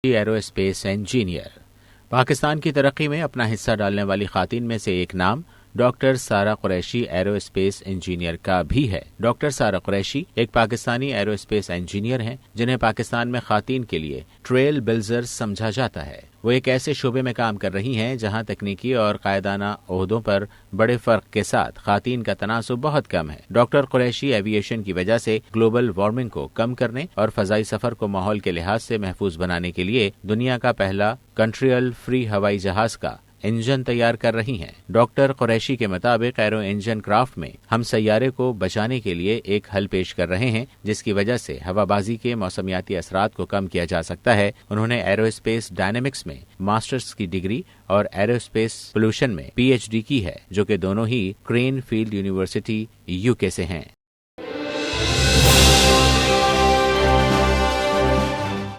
Arrow space engineer. Pakistan کی ترقی میں اپنا حصہ ڈالنے والی خواتین میں سے ایک نام doctor Sarah Qureshi aerospace engineer کا بھی ہے۔ ڈاکٹر سارہ قریشی ایک پاکستانی ایرو اسپیس انجینئر ہیں جنہیں پاکستان میں خواتین کے لیے ٹریل بلزر سمجھا جاتا ہے۔ وہ ایک ایسے شعبے میں کام کر رہی ہیں جہاں تکنیکی اور قائدانہ عہدوں پر بڑے فرق کے ساتھ خواتین کا تناسب بہت کم ہے۔ ڈاکٹر قریشی ایویشن کی وجہ سے گلوبل وارمنگ کو کم کرنے اور فضائی سفر کو ماحول کے لحاظ سے محفوظ بنانے کے لیے دنیا کا پہلا کنٹریل فری ہوائی جہاز کا انجن تیار کر رہی ہیں۔ ڈاکٹر قریشی کے مطابق ایرو انجن کرافٹ میں ہم سیارے کو بچانے کے لیے ایک حل پیش کر رہے ہیں جس کی وجہ سے ہوا بازی کے موسمیاتی اثرات کو کم کیا جا سکتا ہے۔ انہوں نے ایرو اسپیس ڈائنامکس میں ماسٹرز کی ڈگری اور ایرو اسپیس پولوشن میں PhD کی ہے جو کہ دونوں ہی کرین فیلڈ یونیورسٹی UK سے ہیں۔